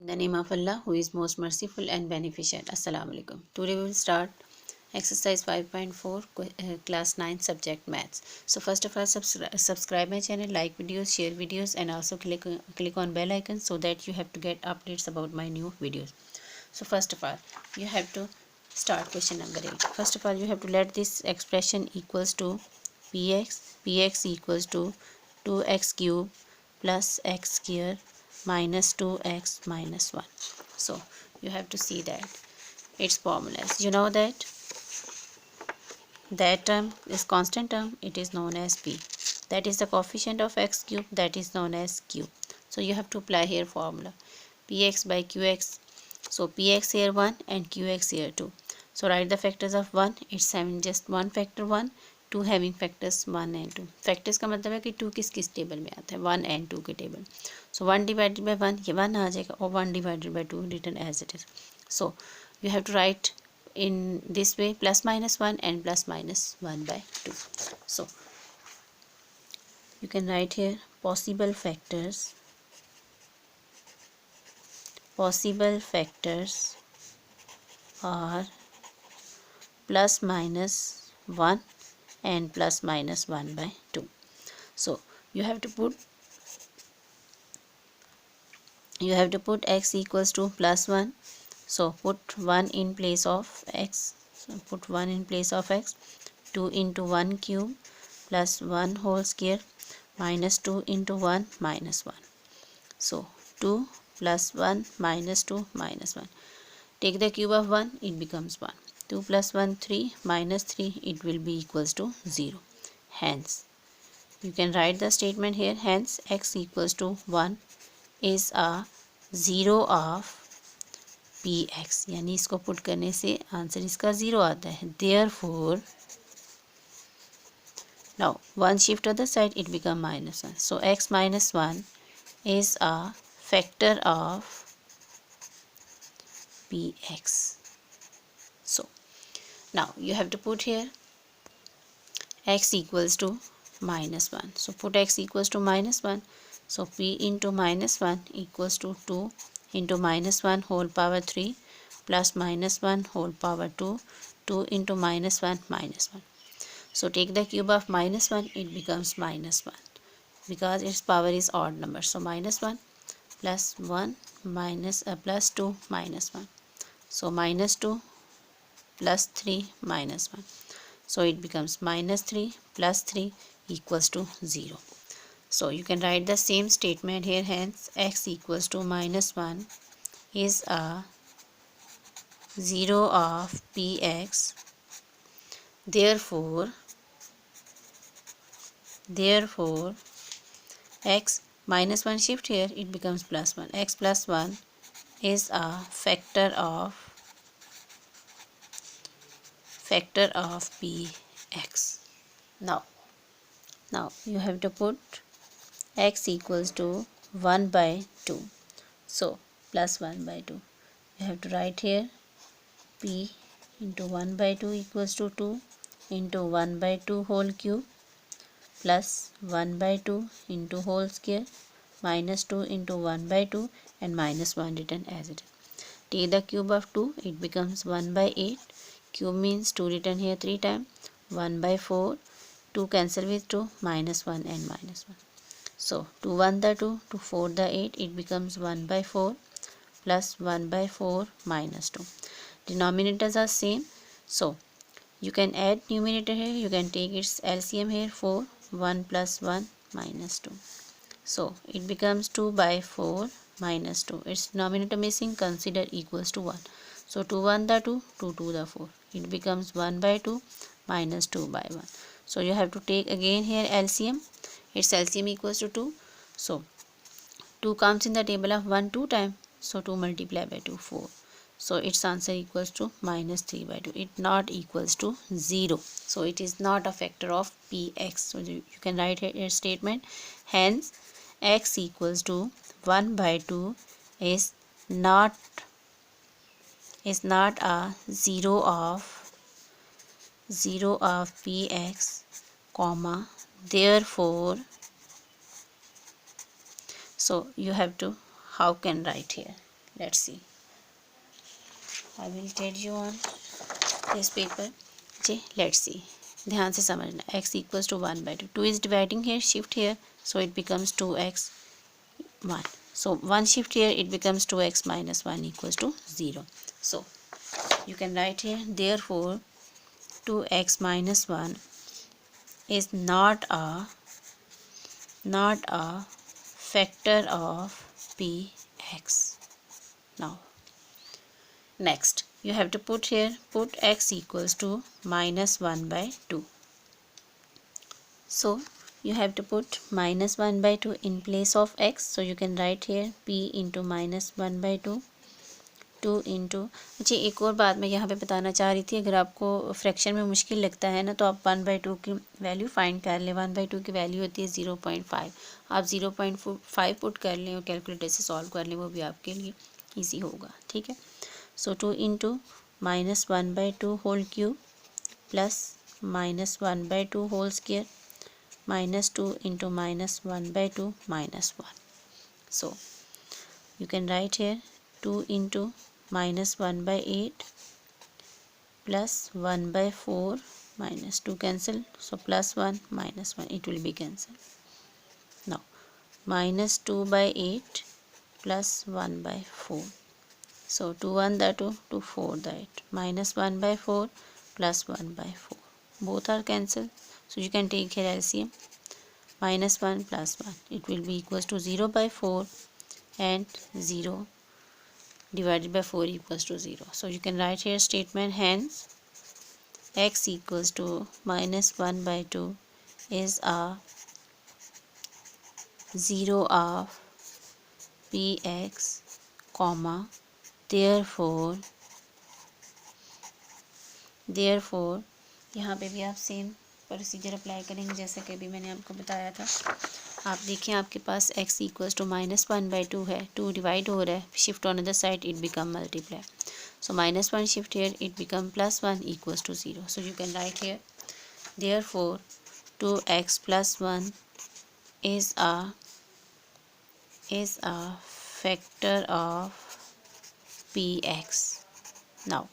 the name of Allah, who is most merciful and beneficent. Assalamu alaikum. Today we will start exercise 5.4, class 9, subject maths. So first of all, subscribe my channel, like videos, share videos, and also click on bell icon so that you have to get updates about my new videos. So first of all, you have to start question number 8. First of all, you have to let this expression equals to px equals to 2x cube plus x square minus 2x minus 1. So you have to see that its formulas. You know that term is constant term, it is known as p. That is the coefficient of x cube, that is known as q. So you have to apply here formula px by qx. So px here 1 and qx here 2. So write the factors of 1. It's having just one factor 1, 2 having factors 1 and 2. Factors का मतलब है कि 2 किस किस table में आता है, 1 and 2 के टेबल. सो 1 डिवाइडेड बाई 1 ये 1 आ जाएगा और 1 divided by 2 written as it is. So you have to write in this way plus minus 1 and plus minus 1 by 2. So you can write here possible factors are plus minus 1 and plus minus 1 by 2. So you have to put x equals to plus 1. So put 1 in place of x. So put 1 in place of x. 2 into 1 cube plus 1 whole square minus 2 into 1 minus 1. So 2 plus 1 minus 2 minus 1. Take the cube of 1, it becomes 1. 2 plus 1, 3 minus 3, it will be equals to 0. Hence, you can write the statement here. Hence, x equals to 1 is a 0 of px. यानी इसको put करने से answer इसका 0 आता है. Therefore, now 1 shift to the side, it become minus 1. So x minus 1 is a factor of px. So now you have to put here x equals to minus 1. So put x equals to minus 1. So p into minus 1 equals to 2 into minus 1 whole power 3 plus minus 1 whole power 2. 2 into minus 1 minus 1. So take the cube of minus 1, it becomes minus 1 because its power is odd number. So minus 1 plus 1 minus plus 2 minus 1. So minus 2 plus 3 minus 1. So it becomes minus 3 plus 3 equals to 0. So you can write the same statement here. Hence, x equals to minus 1 is a 0 of px. Therefore x minus 1 shift here, it becomes plus 1. X plus 1 is a factor of px. Now you have to put x equals to 1 by 2. So plus 1 by 2. You have to write here p into 1 by 2 equals to 2 into 1 by 2 whole cube plus 1 by 2 into whole square minus 2 into 1 by 2 and minus 1 written as it is. Take the cube of 2, it becomes 1 by 8. Cube means 2 written here 3 times. 1 by 4, 2 cancel with 2, minus 1 and minus 1. So 2 1 the 2, 2 4 the 8, it becomes 1 by 4 plus 1 by 4 minus 2. Denominators are same. So you can add numerator here, you can take its LCM here. 4, 1 plus 1 minus 2. So it becomes 2 by 4 minus 2. Its denominator missing, consider equals to 1. So 2 1 the 2, 2 2 the 4. It becomes 1 by 2 minus 2 by 1. So you have to take again here LCM. Its LCM equals to 2. So 2 comes in the table of 1 2 times. So 2 multiplied by 2, 4. So its answer equals to minus 3 by 2. It not equals to 0. So it is not a factor of px. So you can write here a statement. Hence, x equals to 1 by 2 is not a 0 of px, comma, therefore. So you have to, how can write here, let's see, I will tell you on this paper. जी let's see, ध्यान से समझना। x equals to 1/2, 2 is dividing here, shift here, so it becomes 2x 1. So 1 shift here, it becomes 2x minus 1 equals to 0. So you can write here, therefore 2x minus 1 is not a factor of px. Now next you have to put here, put x equals to -1/2. So you have to put -1/2 in place of x. So you can write here p into -1/2, 2 into. अच्छा एक और बात मैं यहाँ पे बताना चाह रही थी, अगर आपको फ्रैक्शन में मुश्किल लगता है ना, तो आप 1/2 की वैल्यू फाइंड कर लें। 1/2 की वैल्यू होती है 0.5, आप 0.5 पुट कर लें और कैलकुलेटर से सॉल्व कर लें, वो भी आपके लिए ईजी होगा। ठीक है, so 2 into -1/2 whole cube plus -1/2 whole square -2 into -1/2 -1. So you can write here 2 into -1/8 plus 1/4 -2 cancel, so +1 -1, it will be cancelled. Now -2/8 plus 1/4, so 2 1 the 2, 2 4 the 8, -1/4 plus 1/4, both are cancelled. So you can take here LCM, -1 plus 1, it will be equals to 0/4 and 0 divided by 4 equals to 0. So you can write here statement, hence x equals to -1/2 is a 0 of px, comma therefore यहाँ पे भी आप same procedure apply करेंगे जैसे कि अभी मैंने आपको बताया था। आप देखिए आपके पास x इक्वल्स टू -1/2 है, 2 डिवाइड हो रहा है, shift on other side it become multiply, so -1 shift here, it become +1 equals to 0. So you can write here, therefore 2x plus 1 is a factor of px. Now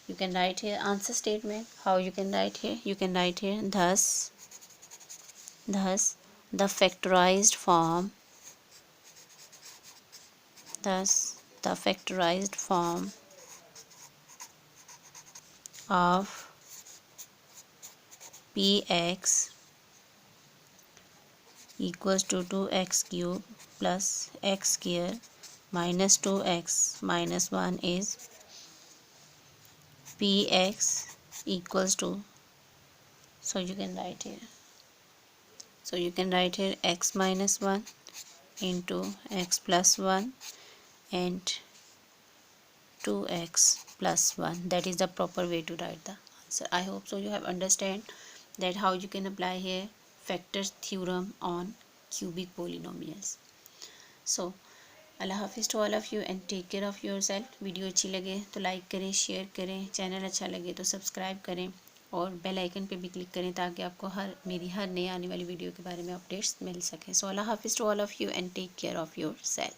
you can write here answer statement. How you can write here? You can write here, thus the factorized form of px equals to 2x cube plus x square minus 2x minus 1 is px equals to, so you can write here, x minus 1 into x plus 1 and 2x plus 1. That is the proper way to write the answer. I hope so you have understand that how you can apply here factors theorem on cubic polynomials. So अल्लाह हाफिज़ to all of you and take care of your self. Video अच्छी लगे तो like करें, share करें, channel अच्छा लगे तो सब्सक्राइब करें और बेल आइकन पे भी क्लिक करें ताकि आपको मेरी हर नई आने वाली वीडियो के बारे में अपडेट्स मिल सकें। सो अल्लाह हाफिज़ to all of you and take care of your self.